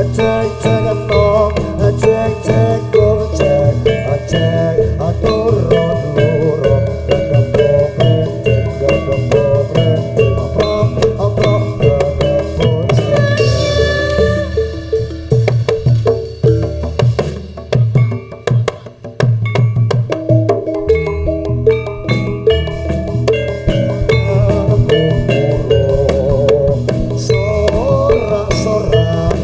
cek cek tong cek cek go cek cek turun lurung gadang bobreng oprok oprok gadang boceng. Sorak-sorak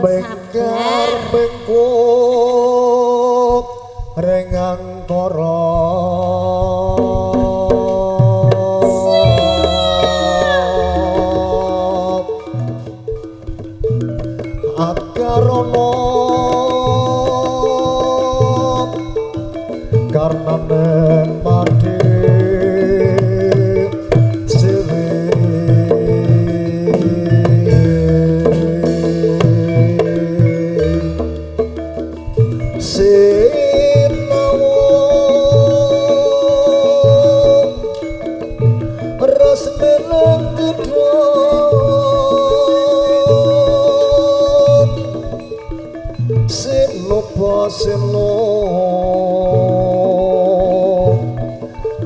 Menggar bengkok rengang toro akarono karena mati Sino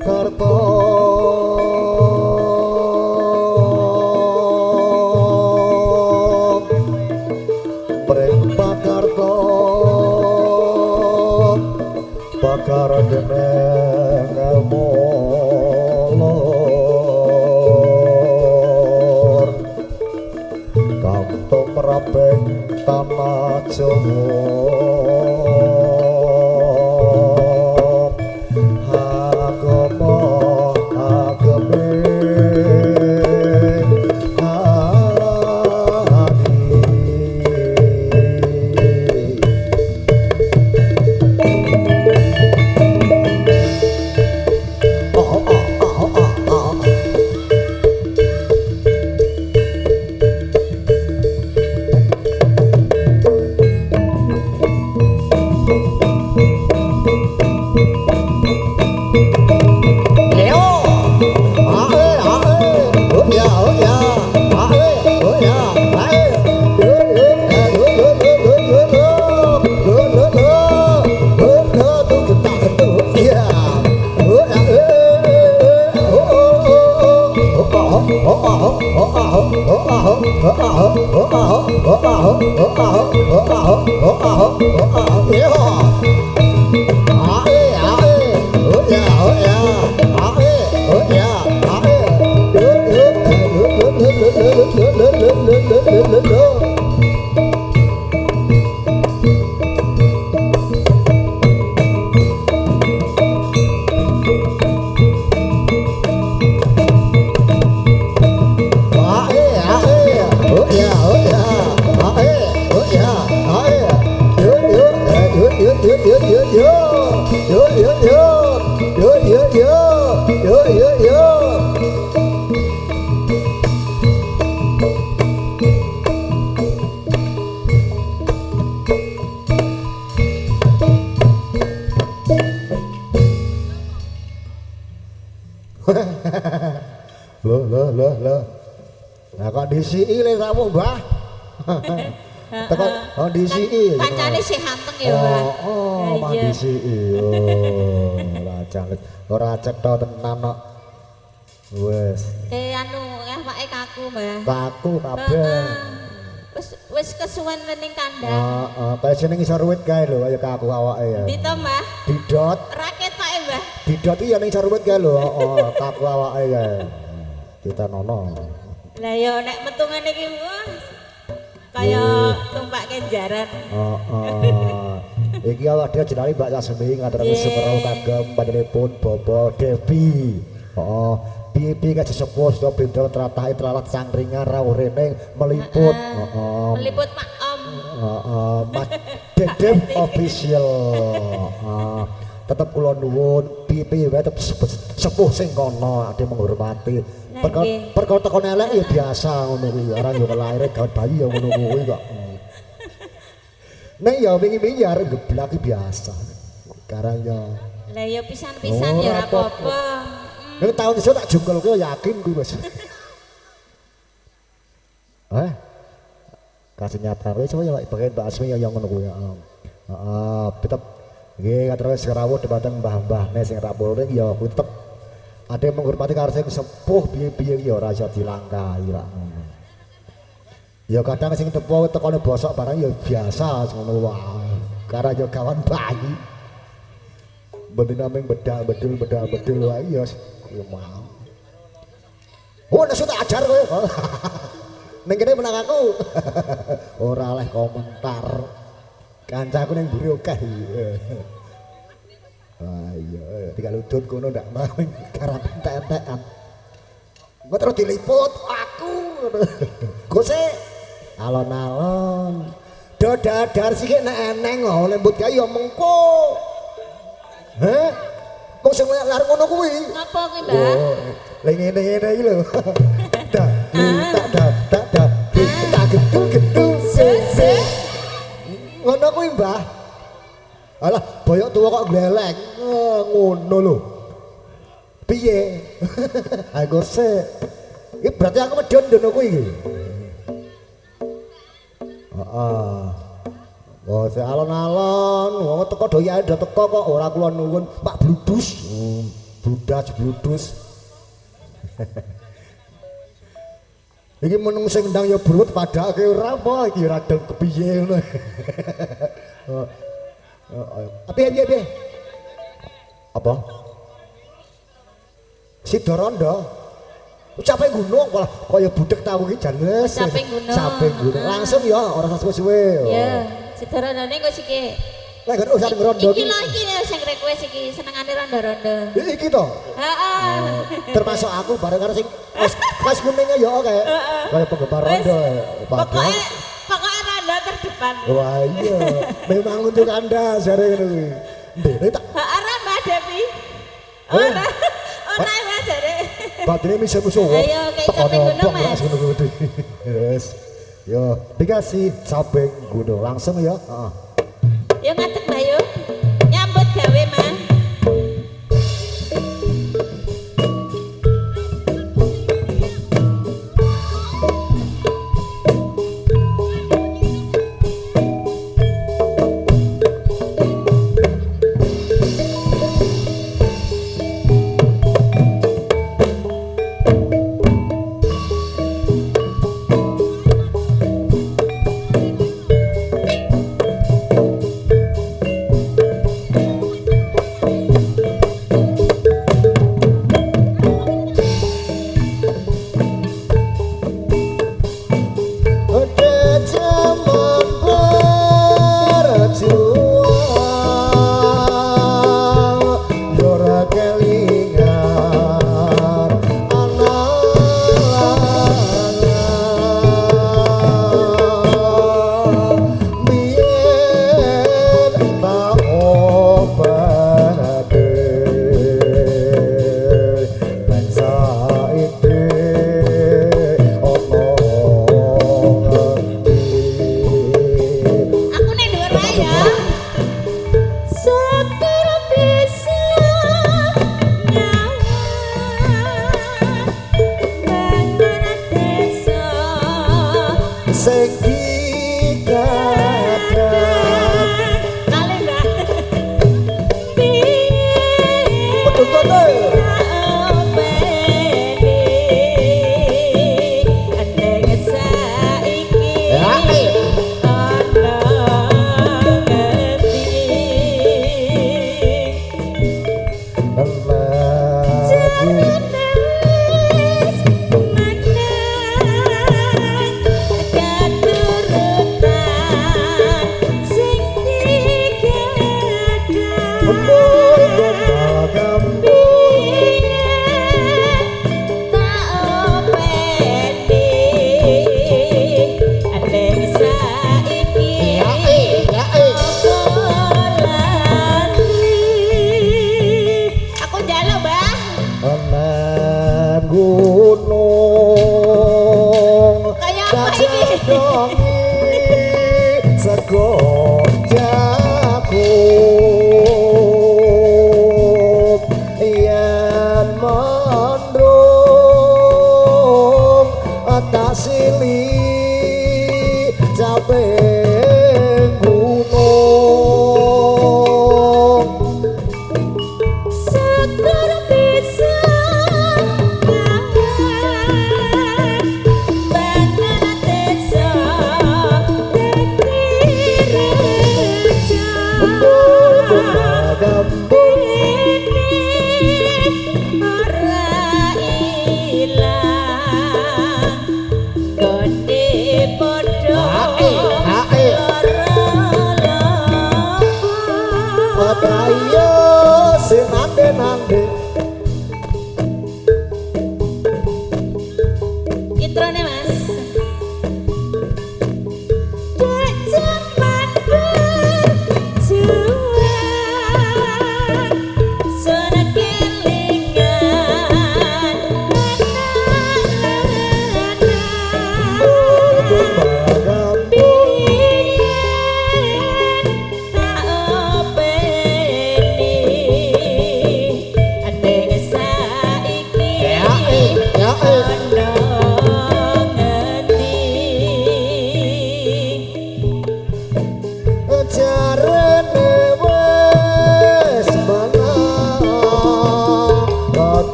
karto breng pakarto pakar geneng molor kantong merabeng tanah Jawa Loh. Nah kondisi ini kamu mbah. Tekan kondisi ini. Kancane sih hanteng ya mbah. Oh, kondisi ini. Ora cetha tenan kok. Wes. Anu awake kaku mbah. Kaku kabeh. Wis kesuwen ning kandang. Heeh, kaya jeneng isor wit kae lho, kaya kaku awake ya. Ndi to mbah? Didot. Raket pake mbah. Didot iki ya ning isor wit kae lho, heeh, kaku awake kae. Kita nono. Lah ya nek metu ngene iki kaya tumpake jaran. Iki awak dhewe jenenge Mbak Yasmi ngaturaken sumerawu kagem panjenenganipun Bapak Devi. Heeh. Piye-piye ka sesepuh sing bendera tratahe tralat sangringan rawuh rene meliput. Heeh. Meliput Pak Om. Heeh, Mas Dedem official. Heeh. Tetep kula nuwun piye-piye wae tetep sepuh sing kono ade menghormati. Perkara tekan elek ya biasa ngono kuwi. Ora yo kelaire gawe bayi ya ngono kuwi kok. Nek ya wingi-wingi arek geblak biasa. Sekarang ya. Lah ya pisan-pisan ya ora apa-apa. Nek tahun iso tak jungkelke yakin kuwi Mas. Kasih nyata wis ya bagian Mbak Asmi ya ngono kuwi. Heeh, tetep nggih terus rawuh debateng mbah-mbahne sing rapore ya kuwi tetep ade menghormati karo sing sepuh piye-piye ya ora iso dilangkahi lah. Ya kadang sing tepo tekone bosok barang ya biasa ngono wae. Karena ya kawan bayi. Betina ming bedal-bedul wae ya kuwi mau. Oh, nek tak ajar kowe. Ning kene menang aku. Ora oleh komentar. Kancaku ning mburi akeh. Ah iya, tinggal udut kono ndak mau garap entek-entekan. Engko terus diliput aku. Gose alon-alon. Dadar sik nek eneng kok lembut kae ya mengko. Heh? Kok sing lari ngono kuwi? Ngapa kuwi, Mbah? Oh, lha ngene-ngene iki lho. Tak gedung se. Ngono kuwi, Mbah. Alah, boyok tuwa kok gleleng. Ngono lho. Piye? Aku se. Iki berarti aku medhon ngono kuwi iki. Heeh. Oh, se alon-alon, wong teko doyan do teko kok ora kula nuwun, Pak Bludus. Bludus. Iki menung sing ndang ya brut padake ora apa iki ora deng kepiye ngono. Piye? Apa? Sidorondo. Capek gunung malah kaya budek tahu iki jan wis. Capek gunung. Langsung ya ora suwe-suwe. Ya, sidorondone kok siki. Lah gak usah ngerondo iki. Iki lho iki sing request iki senengane rondo-rondo. Iki to. Heeh. Termasuk aku bareng karo sing pas kuningnya ya kayak kaya penggemar rondo. Pokoknya rondo terdepan. Wah iya, memang untuk Anda jare ngono kuwi. Ndene tak. Ora Mbak Devi. Ora Mbak jare. Batine musuh. Ayo kayak capek gunung Mas. Yes. Yo, dikasih capek gunung langsung ya. Heeh. Yo ngadeg Mbak yo. Nyambut gawe Mas.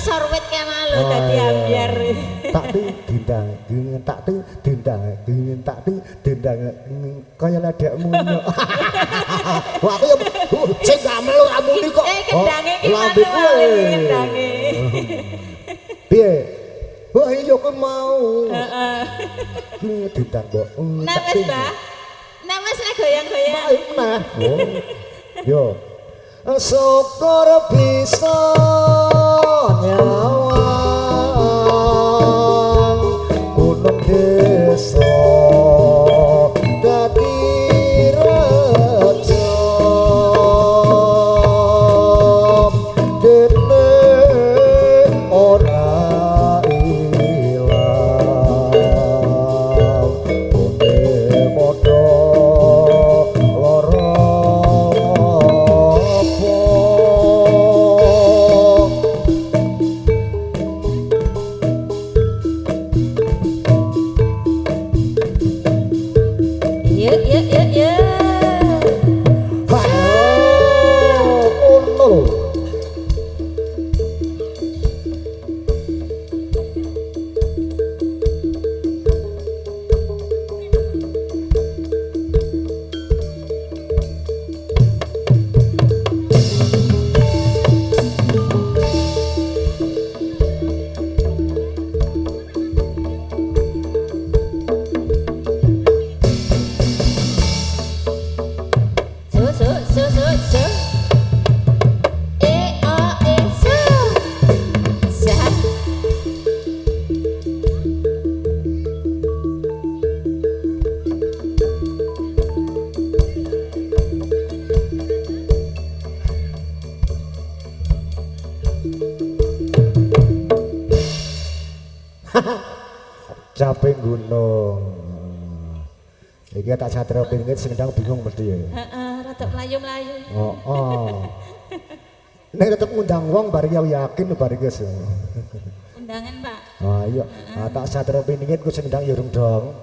sorwet kae malu dadi ambyar. Tak dindang tak dindang tak dindang kaya ladakmu. Wah aku ya sing gamel ora muni kok. Kendange ki lambe malu kendange. Piye? Wah iya kok mau. Heeh. Dindang kok. Nah wis, Mbah. Nah wis nek goyang-goyang. Nah. Yo. Syukur bisa nyawang gunung desa dadi rejo dene ora ilang bone modho lara Ya. So. So. Sah. Capek gunung. Iki tak sadar pingin sing ndang bingung mesti ya. Heeh, rada mlayu-mlayu. Oh. Nek tetep ngundang wong bar yakin bar guys. Undangan, Pak. Ah iya. Tak sadar pingin ku sing ndang ya urung dong.